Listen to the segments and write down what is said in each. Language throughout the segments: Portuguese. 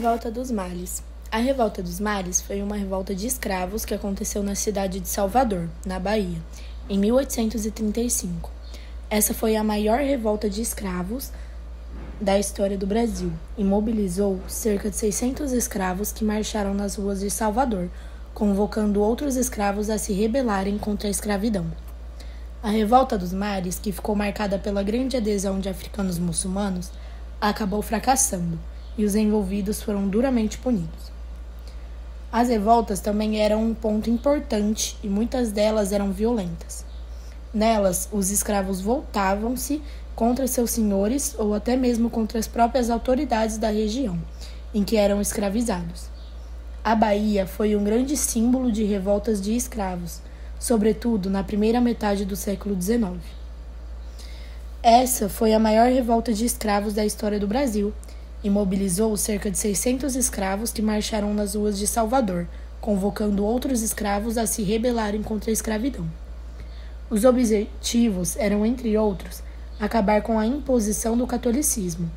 Revolta dos Males. A Revolta dos Males foi uma revolta de escravos que aconteceu na cidade de Salvador, na Bahia, em 1835. Essa foi a maior revolta de escravos da história do Brasil e mobilizou cerca de 600 escravos que marcharam nas ruas de Salvador, convocando outros escravos a se rebelarem contra a escravidão. A Revolta dos Males, que ficou marcada pela grande adesão de africanos muçulmanos, acabou fracassando e os envolvidos foram duramente punidos. As revoltas também eram um ponto importante e muitas delas eram violentas. Nelas, os escravos voltavam-se contra seus senhores ou até mesmo contra as próprias autoridades da região em que eram escravizados. A Bahia foi um grande símbolo de revoltas de escravos, sobretudo na primeira metade do século XIX. Essa foi a maior revolta de escravos da história do Brasil e mobilizou cerca de 600 escravos que marcharam nas ruas de Salvador, convocando outros escravos a se rebelarem contra a escravidão. Os objetivos eram, entre outros, acabar com a imposição do catolicismo,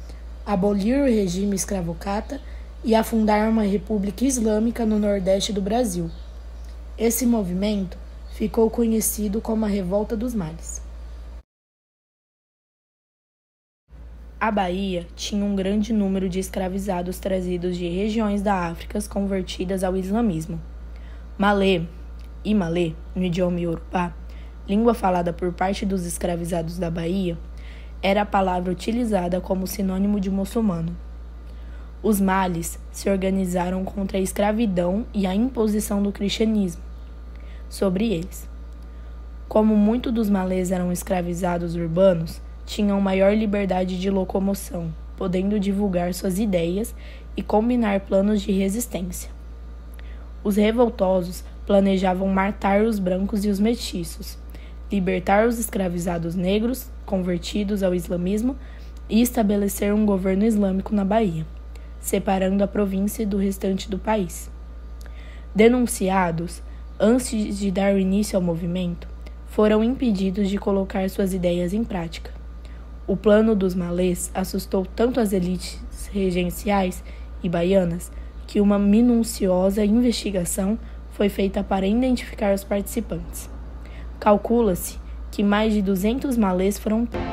abolir o regime escravocrata e afundar uma república islâmica no Nordeste do Brasil. Esse movimento ficou conhecido como a Revolta dos Males. A Bahia tinha um grande número de escravizados trazidos de regiões da África convertidas ao islamismo. Malê e Malê, no idioma iorubá, língua falada por parte dos escravizados da Bahia, era a palavra utilizada como sinônimo de muçulmano. Os males se organizaram contra a escravidão e a imposição do cristianismo sobre eles. Como muitos dos malês eram escravizados urbanos, tinham maior liberdade de locomoção, podendo divulgar suas ideias e combinar planos de resistência. Os revoltosos planejavam matar os brancos e os mestiços, libertar os escravizados negros, convertidos ao islamismo, e estabelecer um governo islâmico na Bahia, separando a província do restante do país. Denunciados, antes de dar início ao movimento, foram impedidos de colocar suas ideias em prática. O plano dos malês assustou tanto as elites regenciais e baianas que uma minuciosa investigação foi feita para identificar os participantes. Calcula-se que mais de 200 malês foram presos.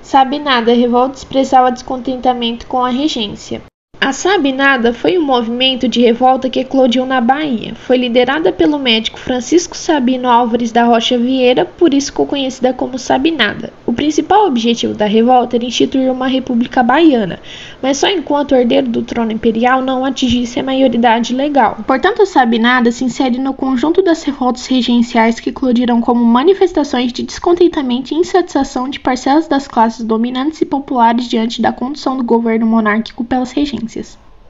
Sabinada, a revolta expressava descontentamento com a regência. A Sabinada foi um movimento de revolta que eclodiu na Bahia. Foi liderada pelo médico Francisco Sabino Álvares da Rocha Vieira, por isso ficou conhecida como Sabinada. O principal objetivo da revolta era instituir uma república baiana, mas só enquanto o herdeiro do trono imperial não atingisse a maioridade legal. Portanto, a Sabinada se insere no conjunto das revoltas regenciais que eclodiram como manifestações de descontentamento e insatisfação de parcelas das classes dominantes e populares diante da condução do governo monárquico pelas regências.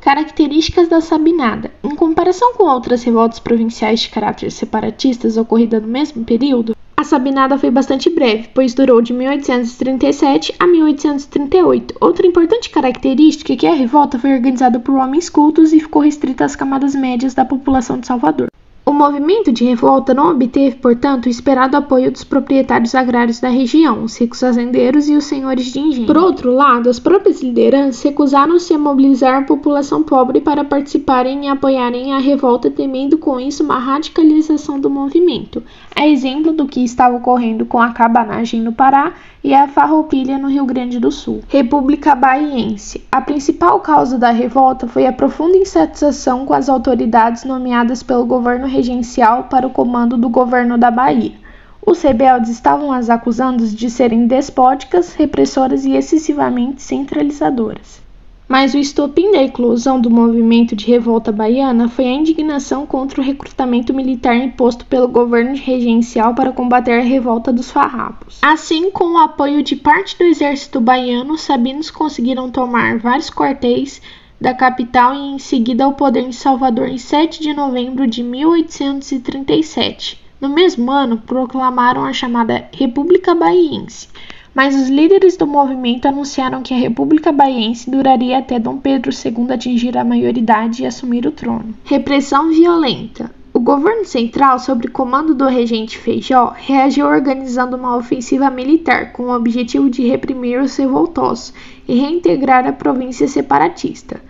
Características da Sabinada. Em comparação com outras revoltas provinciais de caráter separatistas ocorridas no mesmo período, a Sabinada foi bastante breve, pois durou de 1837 a 1838. Outra importante característica é que a revolta foi organizada por homens cultos e ficou restrita às camadas médias da população de Salvador. O movimento de revolta não obteve, portanto, o esperado apoio dos proprietários agrários da região, os ricos fazendeiros e os senhores de engenho. Por outro lado, as próprias lideranças recusaram-se a mobilizar a população pobre para participarem e apoiarem a revolta, temendo com isso uma radicalização do movimento, a exemplo do que estava ocorrendo com a cabanagem no Pará e a farroupilha no Rio Grande do Sul. República Baiense. A principal causa da revolta foi a profunda insatisfação com as autoridades nomeadas pelo governo regencial para o comando do governo da Bahia. Os rebeldes estavam as acusando de serem despóticas, repressoras e excessivamente centralizadoras. Mas o estopim da eclosão do movimento de revolta baiana foi a indignação contra o recrutamento militar imposto pelo governo regencial para combater a revolta dos farrapos. Assim, com o apoio de parte do exército baiano, os sabinos conseguiram tomar vários quartéis da capital e em seguida o poder em Salvador em 7 de novembro de 1837. No mesmo ano, proclamaram a chamada República Baiense, mas os líderes do movimento anunciaram que a República Baiense duraria até Dom Pedro II atingir a maioridade e assumir o trono. Repressão violenta. O governo central, sob comando do regente Feijó, reagiu organizando uma ofensiva militar com o objetivo de reprimir os revoltosos e reintegrar a província separatista.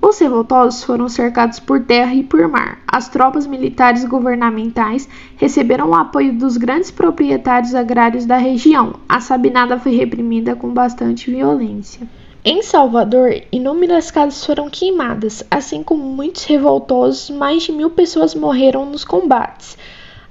Os revoltosos foram cercados por terra e por mar. As tropas militares governamentais receberam o apoio dos grandes proprietários agrários da região. A Sabinada foi reprimida com bastante violência. Em Salvador, inúmeras casas foram queimadas, assim como muitos revoltosos, mais de 1000 pessoas morreram nos combates.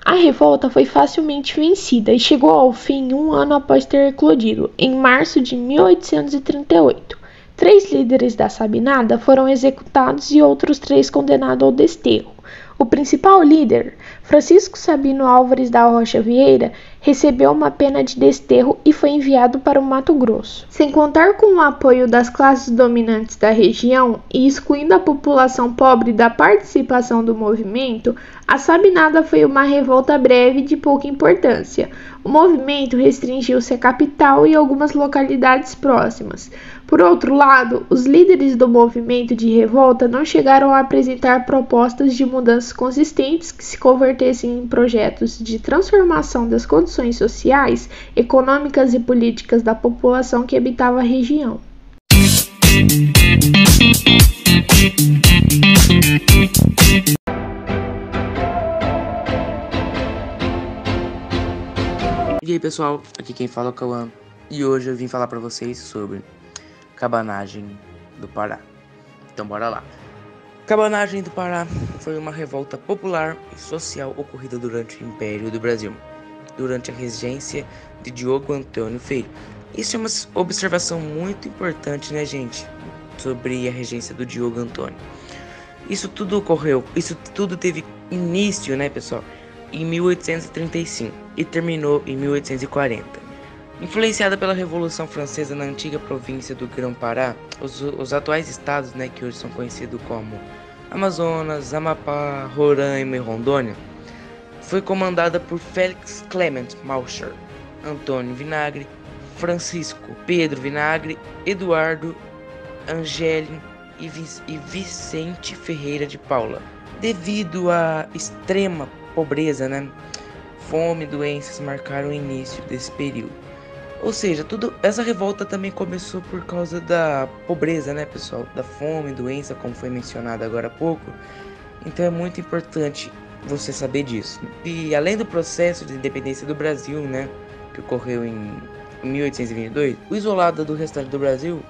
A revolta foi facilmente vencida e chegou ao fim um ano após ter eclodido, em março de 1838. 3 líderes da Sabinada foram executados e outros 3 condenados ao desterro. O principal líder, Francisco Sabino Álvares da Rocha Vieira, recebeu uma pena de desterro e foi enviado para o Mato Grosso. Sem contar com o apoio das classes dominantes da região e excluindo a população pobre da participação do movimento, a Sabinada foi uma revolta breve de pouca importância. O movimento restringiu-se à capital e algumas localidades próximas. Por outro lado, os líderes do movimento de revolta não chegaram a apresentar propostas de mudanças consistentes que se convertessem em projetos de transformação das condições sociais, econômicas e políticas da população que habitava a região. E aí pessoal, aqui quem fala é o Cauã e hoje eu vim falar pra vocês sobre Cabanagem do Pará. Então bora lá. Cabanagem do Pará foi uma revolta popular e social ocorrida durante o Império do Brasil, durante a regência de Diogo Antônio Feio. Isso é uma observação muito importante, né, gente, sobre a regência do Diogo Antônio. Isso tudo teve início, né, pessoal, em 1835 e terminou em 1840. Influenciada pela Revolução Francesa na antiga província do Grão-Pará, os atuais estados, né, que hoje são conhecidos como Amazonas, Amapá, Roraima e Rondônia, foi comandada por Félix Clement Malcher, Antônio Vinagre, Francisco Pedro Vinagre, Eduardo Angelin e Vicente Ferreira de Paula. Devido à extrema pobreza, né, fome e doenças marcaram o início desse período. Ou seja, essa revolta também começou por causa da pobreza, né, pessoal? Da fome, doença, como foi mencionado agora há pouco. Então é muito importante você saber disso. E além do processo de independência do Brasil, né, que ocorreu em 1822, o isolado do restante do Brasil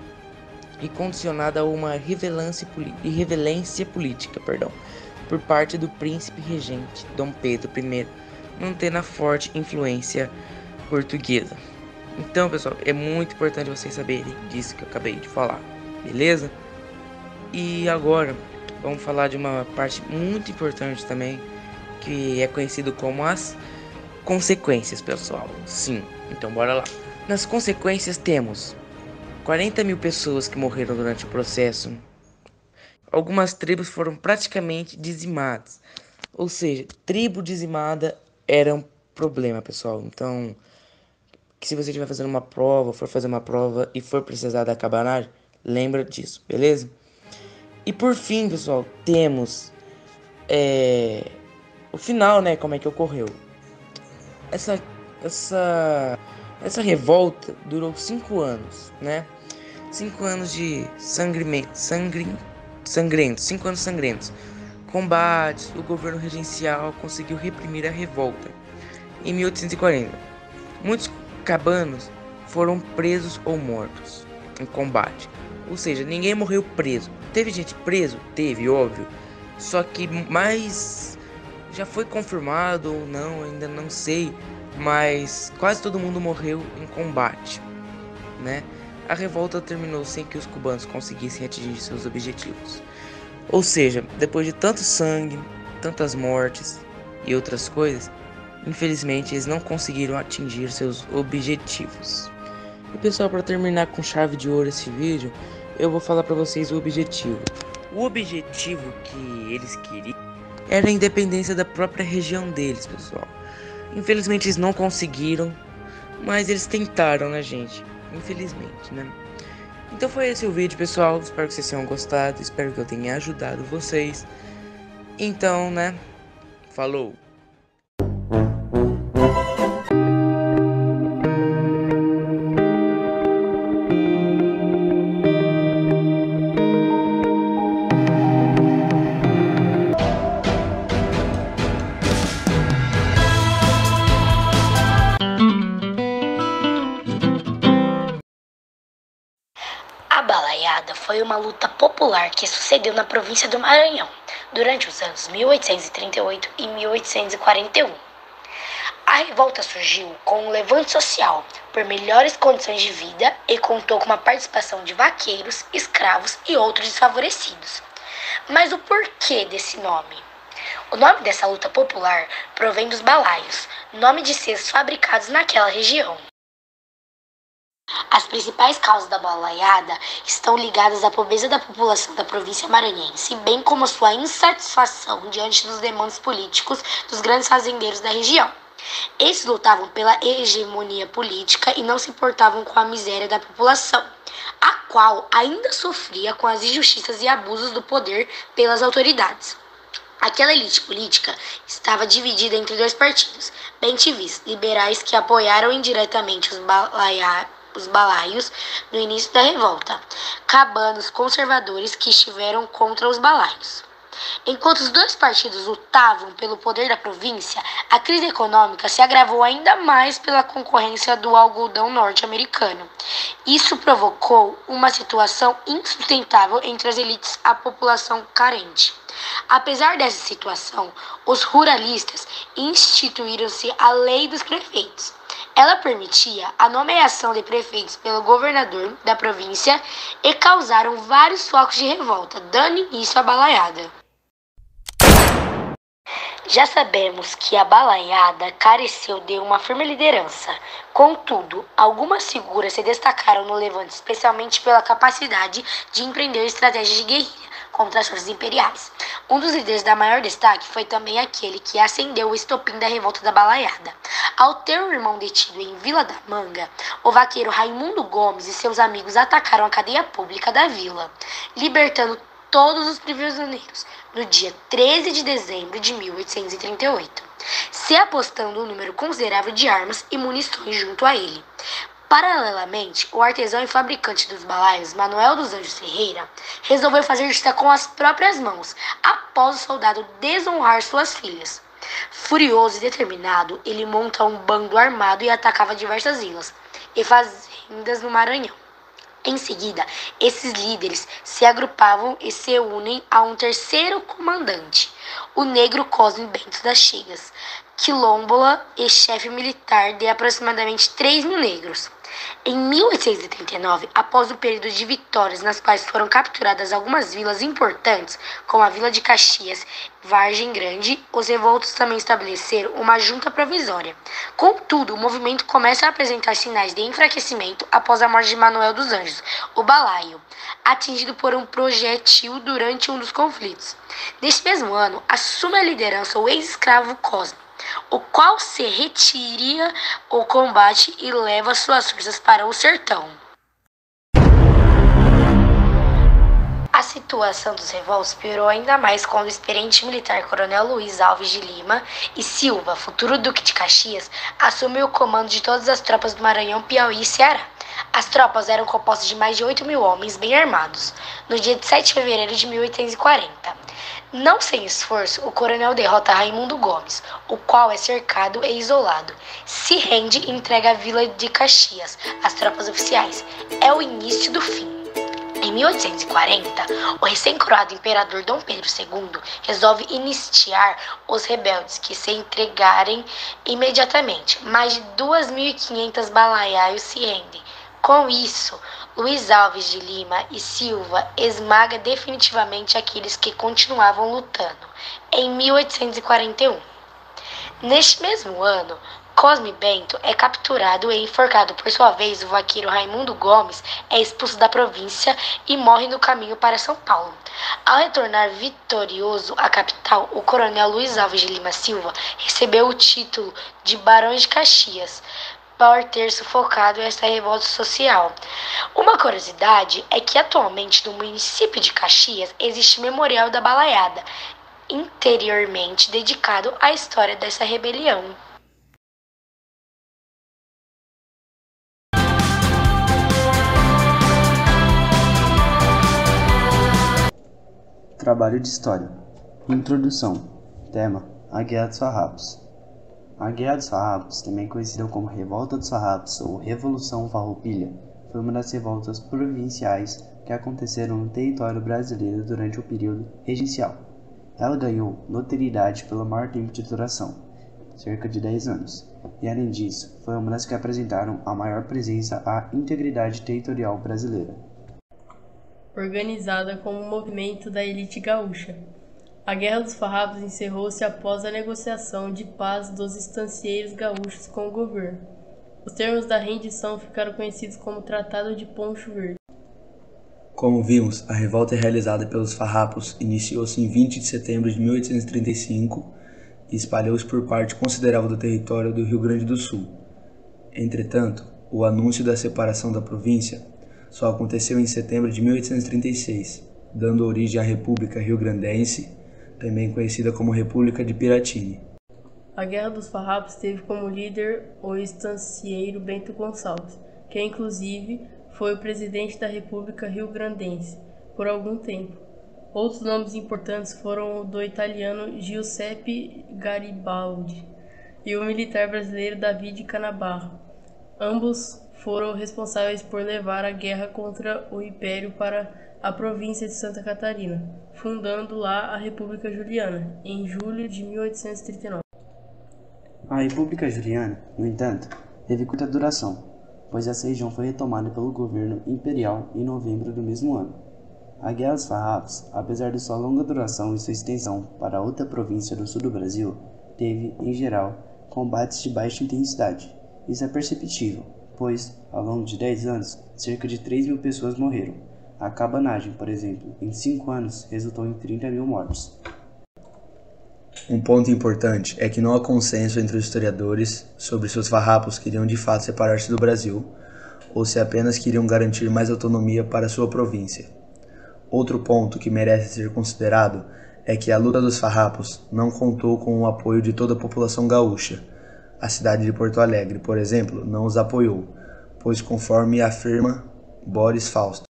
e condicionada a uma irrevelência política, por parte do príncipe regente Dom Pedro I, mantendo a forte influência portuguesa. Então, pessoal, é muito importante vocês saberem disso que eu acabei de falar, beleza? E agora, vamos falar de uma parte muito importante também, que é conhecido como as consequências, pessoal. Sim, então bora lá. Nas consequências temos 40.000 pessoas que morreram durante o processo. Algumas tribos foram praticamente dizimadas. Ou seja, tribo dizimada era um problema, pessoal. Então, que se você estiver fazendo uma prova, for fazer uma prova e for precisar da cabanagem, lembra disso, beleza? E por fim, pessoal, temos o final, né? Como é que ocorreu? Essa revolta durou 5 anos, né? 5 anos de sangrentos, 5 anos sangrentos. Combates, o governo regencial conseguiu reprimir a revolta. Em 1840, muitos cabanos foram presos ou mortos em combate. Ou seja, ninguém morreu preso. Teve gente preso? Teve, óbvio. Só que mais já foi confirmado ou não, ainda não sei. Mas quase todo mundo morreu em combate, né? A revolta terminou sem que os cubanos conseguissem atingir seus objetivos. Ou seja, depois de tanto sangue, tantas mortes e outras coisas, infelizmente eles não conseguiram atingir seus objetivos. E pessoal, para terminar com chave de ouro esse vídeo, eu vou falar para vocês o objetivo. O objetivo que eles queriam era a independência da própria região deles, pessoal. Infelizmente eles não conseguiram, mas eles tentaram, né, gente? Infelizmente, né? Então foi esse o vídeo, pessoal. Espero que vocês tenham gostado, espero que eu tenha ajudado vocês. Então, né, Falou! A balaiada foi uma luta popular que sucedeu na província do Maranhão durante os anos 1838 e 1841. A revolta surgiu com um levante social por melhores condições de vida e contou com a participação de vaqueiros, escravos e outros desfavorecidos. Mas o porquê desse nome? O nome dessa luta popular provém dos balaios, nome de cestos fabricados naquela região. As principais causas da balaiada estão ligadas à pobreza da população da província maranhense, bem como a sua insatisfação diante dos demandas políticos dos grandes fazendeiros da região. Esses lutavam pela hegemonia política e não se importavam com a miséria da população, a qual ainda sofria com as injustiças e abusos do poder pelas autoridades. Aquela elite política estava dividida entre dois partidos, bem-te-vis, liberais que apoiaram indiretamente os balaios no início da revolta, cabanos conservadores que estiveram contra os balaios. Enquanto os dois partidos lutavam pelo poder da província, a crise econômica se agravou ainda mais pela concorrência do algodão norte-americano. Isso provocou uma situação insustentável entre as elites e a população carente. Apesar dessa situação, os ruralistas instituíram-se a Lei dos Prefeitos. Ela permitia a nomeação de prefeitos pelo governador da província e causaram vários focos de revolta, dando início à balaiada. Já sabemos que a balaiada careceu de uma firme liderança. Contudo, algumas figuras se destacaram no levante, especialmente pela capacidade de empreender estratégias de guerrilha contra as forças imperiais. Um dos líderes da maior destaque foi também aquele que acendeu o estopim da revolta da balaiada. Ao ter um irmão detido em Vila da Manga, o vaqueiro Raimundo Gomes e seus amigos atacaram a cadeia pública da vila, libertando todos os prisioneiros no dia 13 de dezembro de 1838, se apostando um número considerável de armas e munições junto a ele. Paralelamente, o artesão e fabricante dos balaios, Manuel dos Anjos Ferreira, resolveu fazer justiça com as próprias mãos, após o soldado desonrar suas filhas. Furioso e determinado, ele monta um bando armado e atacava diversas vilas e fazendas no Maranhão. Em seguida, esses líderes se agrupavam e se unem a um terceiro comandante, o negro Cosme Bento das Chagas, quilombola e chefe militar de aproximadamente 3.000 negros. Em 1839, após o período de vitórias nas quais foram capturadas algumas vilas importantes, como a Vila de Caxias e Vargem Grande, os revoltos também estabeleceram uma junta provisória. Contudo, o movimento começa a apresentar sinais de enfraquecimento após a morte de Manuel dos Anjos, o balaio, atingido por um projétil durante um dos conflitos. Neste mesmo ano, assume a liderança o ex-escravo Cosme, o qual se retira o combate e leva suas forças para o sertão. A situação dos revoltos piorou ainda mais quando o experiente militar Coronel Luiz Alves de Lima e Silva, futuro Duque de Caxias, assumiu o comando de todas as tropas do Maranhão, Piauí e Ceará. As tropas eram compostas de mais de 8.000 homens bem armados, no dia de 7 de fevereiro de 1840. Não sem esforço, o coronel derrota Raimundo Gomes, o qual é cercado e isolado. Se rende e entrega a Vila de Caxias às tropas oficiais. É o início do fim. Em 1840, o recém-coroado imperador Dom Pedro II resolve inistiar os rebeldes que se entregarem imediatamente. Mais de 2.500 balaiaios se rendem. Com isso, Luiz Alves de Lima e Silva esmaga definitivamente aqueles que continuavam lutando, em 1841. Neste mesmo ano, Cosme Bento é capturado e enforcado. Por sua vez, o vaqueiro Raimundo Gomes é expulso da província e morre no caminho para São Paulo. Ao retornar vitorioso à capital, o coronel Luiz Alves de Lima Silva recebeu o título de Barão de Caxias, por ter sufocado essa revolta social. Uma curiosidade é que atualmente no município de Caxias existe memorial da balaiada, interiormente dedicado à história dessa rebelião. Trabalho de História. Introdução. Tema: A Guerra dos Farrapos. A Guerra dos Farrapos, também conhecida como Revolta dos Farrapos ou Revolução Farroupilha, foi uma das revoltas provinciais que aconteceram no território brasileiro durante o período regencial. Ela ganhou notoriedade pelo maior tempo de duração, cerca de 10 anos, e além disso, foi uma das que apresentaram a maior presença à integridade territorial brasileira. Organizada como um movimento da elite gaúcha. A Guerra dos Farrapos encerrou-se após a negociação de paz dos estancieiros gaúchos com o governo. Os termos da rendição ficaram conhecidos como Tratado de Poncho Verde. Como vimos, a revolta realizada pelos farrapos iniciou-se em 20 de setembro de 1835 e espalhou-se por parte considerável do território do Rio Grande do Sul. Entretanto, o anúncio da separação da província só aconteceu em setembro de 1836, dando origem à República Rio-Grandense, também conhecida como República de Piratini. A Guerra dos Farrapos teve como líder o estancieiro Bento Gonçalves, que inclusive foi o presidente da República Rio-Grandense por algum tempo. Outros nomes importantes foram o do italiano Giuseppe Garibaldi e o militar brasileiro David Canabarro. Ambos foram responsáveis por levar a guerra contra o Império para a província de Santa Catarina, fundando lá a República Juliana, em julho de 1839. A República Juliana, no entanto, teve curta duração, pois essa região foi retomada pelo governo imperial em novembro do mesmo ano. A Guerra dos Farrapos, apesar de sua longa duração e sua extensão para outra província do sul do Brasil, teve, em geral, combates de baixa intensidade. Isso é perceptível, pois, ao longo de 10 anos, cerca de 3.000 pessoas morreram. A cabanagem, por exemplo, em 5 anos, resultou em 30.000 mortos. Um ponto importante é que não há consenso entre os historiadores sobre se os farrapos queriam de fato separar-se do Brasil ou se apenas queriam garantir mais autonomia para sua província. Outro ponto que merece ser considerado é que a luta dos farrapos não contou com o apoio de toda a população gaúcha. A cidade de Porto Alegre, por exemplo, não os apoiou, pois conforme afirma Boris Fausto,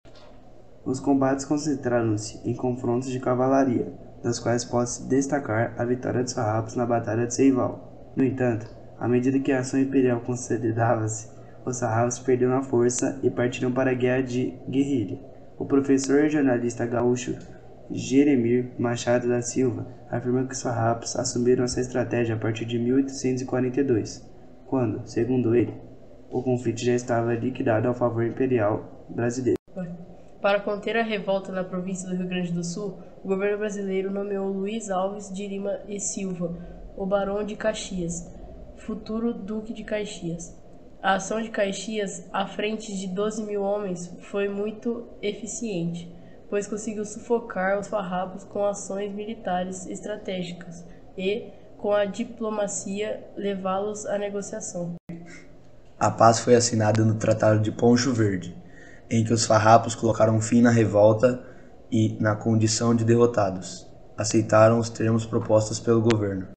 os combates concentraram-se em confrontos de cavalaria, das quais pode-se destacar a vitória dos farrapos na Batalha de Seival. No entanto, à medida que a ação imperial consolidava-se, os farrapos perderam a força e partiram para a guerra de guerrilha. O professor e jornalista gaúcho Jeremir Machado da Silva afirma que os farrapos assumiram essa estratégia a partir de 1842, quando, segundo ele, o conflito já estava liquidado ao favor imperial brasileiro. Para conter a revolta na província do Rio Grande do Sul, o governo brasileiro nomeou Luiz Alves de Lima e Silva, o Barão de Caxias, futuro Duque de Caxias. A ação de Caxias, à frente de 12.000 homens, foi muito eficiente, pois conseguiu sufocar os farrapos com ações militares estratégicas e, com a diplomacia, levá-los à negociação. A paz foi assinada no Tratado de Poncho Verde, em que os farrapos colocaram fim na revolta e, na condição de derrotados, aceitaram os termos propostos pelo governo.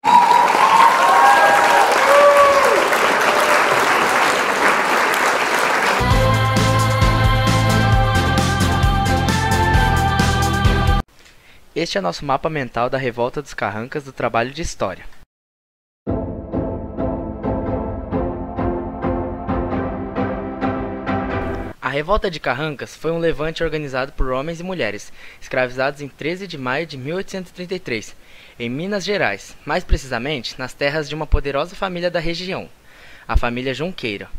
Este é nosso mapa mental da Revolta dos Carrancas do trabalho de História. A Revolta de Carrancas foi um levante organizado por homens e mulheres, escravizados em 13 de maio de 1833, em Minas Gerais, mais precisamente nas terras de uma poderosa família da região, a família Junqueira.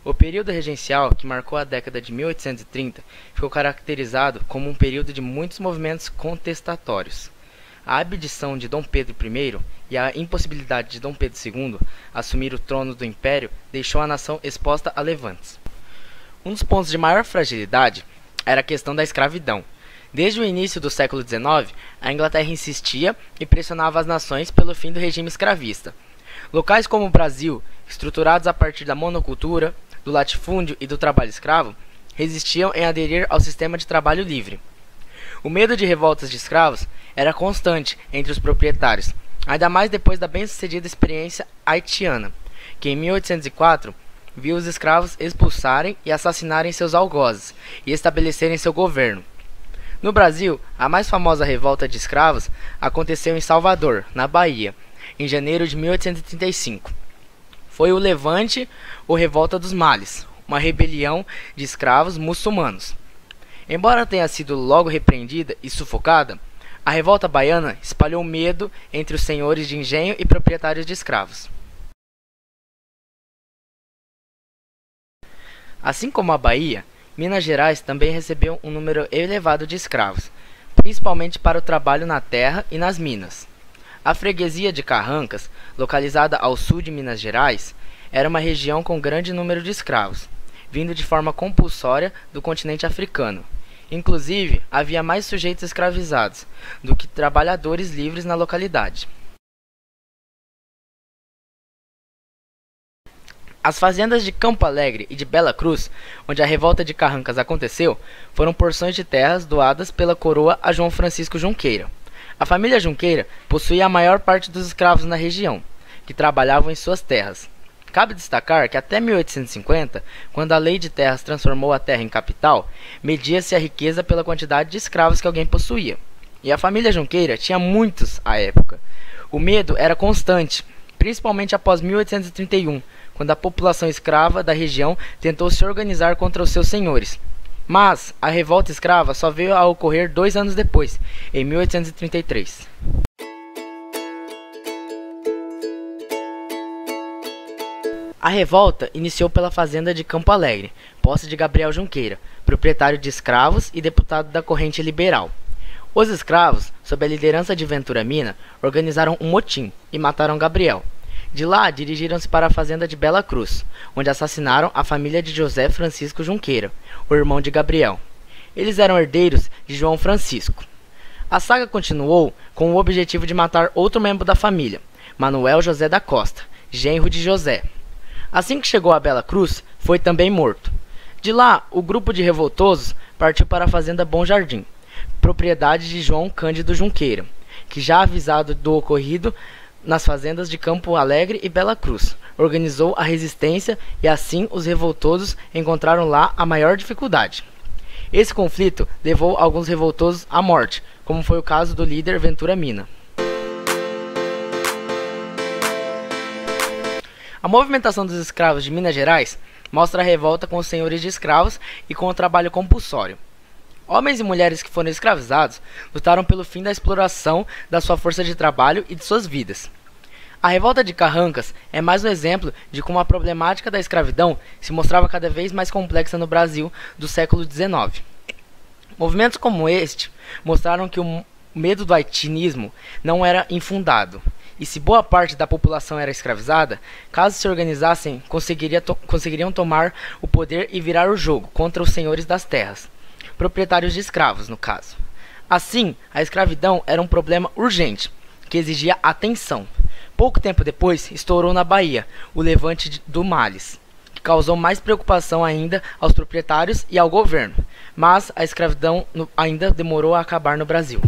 O período regencial, que marcou a década de 1830, ficou caracterizado como um período de muitos movimentos contestatórios. A abdição de Dom Pedro I e a impossibilidade de Dom Pedro II assumir o trono do império deixou a nação exposta a levantes. Um dos pontos de maior fragilidade era a questão da escravidão. Desde o início do século XIX, a Inglaterra insistia e pressionava as nações pelo fim do regime escravista. Locais como o Brasil, estruturados a partir da monocultura, do latifúndio e do trabalho escravo, resistiam em aderir ao sistema de trabalho livre. O medo de revoltas de escravos era constante entre os proprietários, ainda mais depois da bem-sucedida experiência haitiana, que em 1804 viu os escravos expulsarem e assassinarem seus algozes e estabelecerem seu governo. No Brasil, a mais famosa revolta de escravos aconteceu em Salvador, na Bahia, em janeiro de 1835. Foi o Levante ou Revolta dos Males, uma rebelião de escravos muçulmanos. Embora tenha sido logo repreendida e sufocada, a revolta baiana espalhou medo entre os senhores de engenho e proprietários de escravos. Assim como a Bahia, Minas Gerais também recebeu um número elevado de escravos, principalmente para o trabalho na terra e nas minas. A freguesia de Carrancas, localizada ao sul de Minas Gerais, era uma região com grande número de escravos, vindo de forma compulsória do continente africano. Inclusive, havia mais sujeitos escravizados do que trabalhadores livres na localidade. As fazendas de Campo Alegre e de Bela Cruz, onde a revolta de Carrancas aconteceu, foram porções de terras doadas pela coroa a João Francisco Junqueira. A família Junqueira possuía a maior parte dos escravos na região, que trabalhavam em suas terras. Cabe destacar que até 1850, quando a lei de terras transformou a terra em capital, media-se a riqueza pela quantidade de escravos que alguém possuía. E a família Junqueira tinha muitos à época. O medo era constante, principalmente após 1831, quando a população escrava da região tentou se organizar contra os seus senhores. Mas a revolta escrava só veio a ocorrer 2 anos depois, em 1833. A revolta iniciou pela fazenda de Campo Alegre, posse de Gabriel Junqueira, proprietário de escravos e deputado da corrente liberal. Os escravos, sob a liderança de Ventura Mina, organizaram um motim e mataram Gabriel. De lá, dirigiram-se para a fazenda de Bela Cruz, onde assassinaram a família de José Francisco Junqueira, o irmão de Gabriel. Eles eram herdeiros de João Francisco. A saga continuou com o objetivo de matar outro membro da família, Manuel José da Costa, genro de José. Assim que chegou a Bela Cruz, foi também morto. De lá, o grupo de revoltosos partiu para a fazenda Bom Jardim, propriedade de João Cândido Junqueira, que já avisado do ocorrido nas fazendas de Campo Alegre e Bela Cruz, organizou a resistência e assim os revoltosos encontraram lá a maior dificuldade. Esse conflito levou alguns revoltosos à morte, como foi o caso do líder Ventura Mina. A movimentação dos escravos de Minas Gerais mostra a revolta com os senhores de escravos e com o trabalho compulsório. Homens e mulheres que foram escravizados lutaram pelo fim da exploração da sua força de trabalho e de suas vidas. A revolta de Carrancas é mais um exemplo de como a problemática da escravidão se mostrava cada vez mais complexa no Brasil do século XIX. Movimentos como este mostraram que o medo do haitianismo não era infundado, e se boa parte da população era escravizada, caso se organizassem, conseguiriam tomar o poder e virar o jogo contra os senhores das terras, proprietários de escravos, no caso. Assim, a escravidão era um problema urgente, que exigia atenção. Pouco tempo depois, estourou na Bahia o Levante do Males, que causou mais preocupação ainda aos proprietários e ao governo, mas a escravidão ainda demorou a acabar no Brasil.